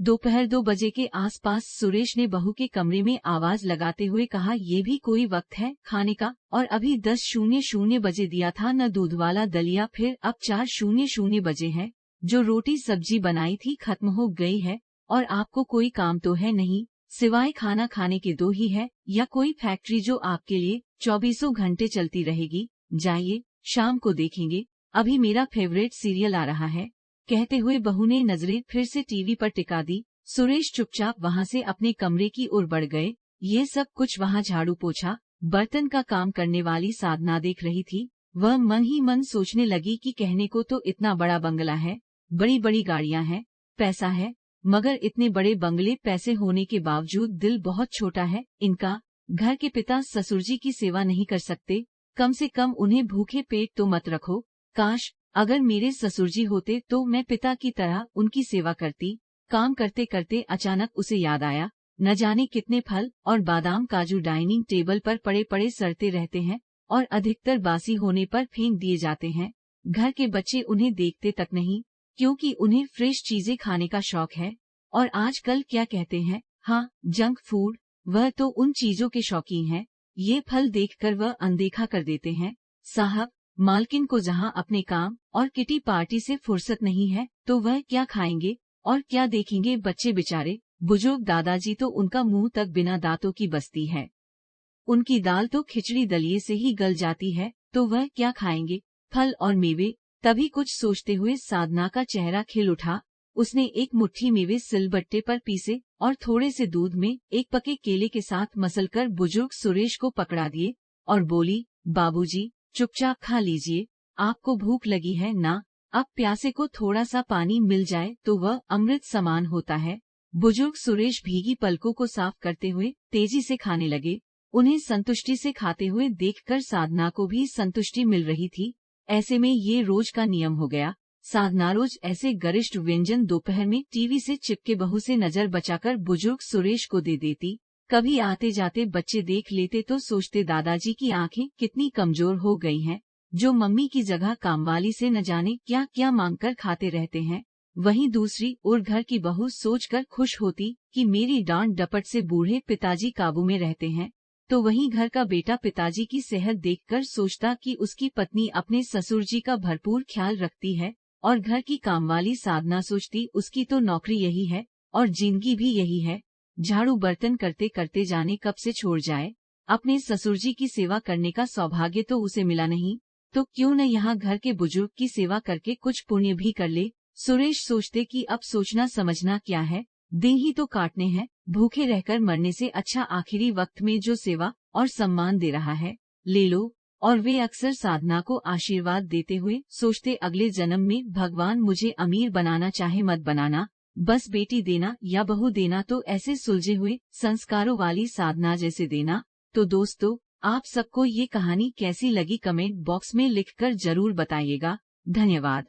दोपहर 2 बजे के आसपास सुरेश ने बहू के कमरे में आवाज लगाते हुए कहा, ये भी कोई वक्त है खाने का? और अभी 10:00 बजे दिया था न दूध वाला दलिया, फिर अब 4:00 बजे है। जो रोटी सब्जी बनाई थी खत्म हो गई है और आपको कोई काम तो है नहीं सिवाय खाना खाने के दो ही है, या कोई फैक्ट्री जो आपके लिए 24 घंटे चलती रहेगी? जाइए, शाम को देखेंगे, अभी मेरा फेवरेट सीरियल आ रहा है। कहते हुए बहू ने नजरें फिर से टीवी पर टिका दी। सुरेश चुपचाप वहां से अपने कमरे की ओर बढ़ गए। ये सब कुछ वहां झाड़ू पोछा बर्तन का काम करने वाली साधना देख रही थी। वह मन ही मन सोचने लगी कि कहने को तो इतना बड़ा बंगला है, बड़ी बड़ी गाड़ियां हैं, पैसा है, मगर इतने बड़े बंगले पैसे होने के बावजूद दिल बहुत छोटा है इनका। घर के पिता ससुरजी की सेवा नहीं कर सकते, कम से कम उन्हें भूखे पेट तो मत रखो। काश अगर मेरे ससुरजी होते तो मैं पिता की तरह उनकी सेवा करती। काम करते करते अचानक उसे याद आया, न जाने कितने फल और बादाम काजू डाइनिंग टेबल पर पड़े पड़े सड़ते रहते हैं और अधिकतर बासी होने पर फेंक दिए जाते हैं। घर के बच्चे उन्हें देखते तक नहीं, क्योंकि उन्हें फ्रेश चीजें खाने का शौक है। और आजकल क्या कहते हैं, हाँ, जंक फूड, वह तो उन चीजों के शौकीन है। ये फल देखकर वह अनदेखा कर देते हैं। साहब, मालकिन को जहाँ अपने काम और किटी पार्टी से फुर्सत नहीं है तो वह क्या खाएंगे और क्या देखेंगे बच्चे बेचारे। बुजुर्ग दादाजी तो उनका मुंह तक बिना दांतों की बसती है, उनकी दाल तो खिचड़ी दलिए से ही गल जाती है, तो वह क्या खाएंगे, फल और मेवे। तभी कुछ सोचते हुए साधना का चेहरा खिल उठा। उसने एक मुट्ठी मेवे सिलबट्टे पर पीसे और थोड़े से दूध में एक पके केले के साथ मसलकर बुजुर्ग सुरेश को पकड़ा दिए और बोली, बाबूजी, चुपचाप खा लीजिए, आपको भूख लगी है ना? अब प्यासे को थोड़ा सा पानी मिल जाए तो वह अमृत समान होता है। बुजुर्ग सुरेश भीगी पलकों को साफ करते हुए तेजी से खाने लगे। उन्हें संतुष्टि से खाते हुए देखकर साधना को भी संतुष्टि मिल रही थी। ऐसे में ये रोज का नियम हो गया। साधना रोज ऐसे गरिष्ठ व्यंजन दोपहर में टीवी से चिपके बहू से नजर बचाकर बुजुर्ग सुरेश को दे देती। कभी आते जाते बच्चे देख लेते तो सोचते, दादाजी की आंखें कितनी कमजोर हो गई हैं, जो मम्मी की जगह कामवाली से न जाने क्या क्या मांगकर खाते रहते हैं। वहीं दूसरी ओर घर की बहू सोचकर खुश होती कि मेरी डांट डपट से बूढ़े पिताजी काबू में रहते हैं। तो वहीं घर का बेटा पिताजी की सेहत देखकर सोचता कि उसकी पत्नी अपने ससुरजी का भरपूर ख्याल रखती है, और घर की कामवाली साधना सोचती उसकी तो नौकरी यही है और जिंदगी भी यही है, झाड़ू बर्तन करते करते जाने कब से छोड़ जाए। अपने ससुरजी की सेवा करने का सौभाग्य तो उसे मिला नहीं, तो क्यों न यहाँ घर के बुजुर्ग की सेवा करके कुछ पुण्य भी कर ले। सुरेश सोचते कि अब सोचना समझना क्या है, दिन ही तो काटने हैं, भूखे रहकर मरने से अच्छा आखिरी वक्त में जो सेवा और सम्मान दे रहा है, ले लो। और वे अक्सर साधना को आशीर्वाद देते हुए सोचते, अगले जन्म में भगवान मुझे अमीर बनाना चाहे मत बनाना, बस बेटी देना या बहू देना तो ऐसे सुलझे हुए संस्कारों वाली साधना जैसे देना। तो दोस्तों, आप सबको ये कहानी कैसी लगी कमेंट बॉक्स में लिखकर जरूर बताइएगा। धन्यवाद।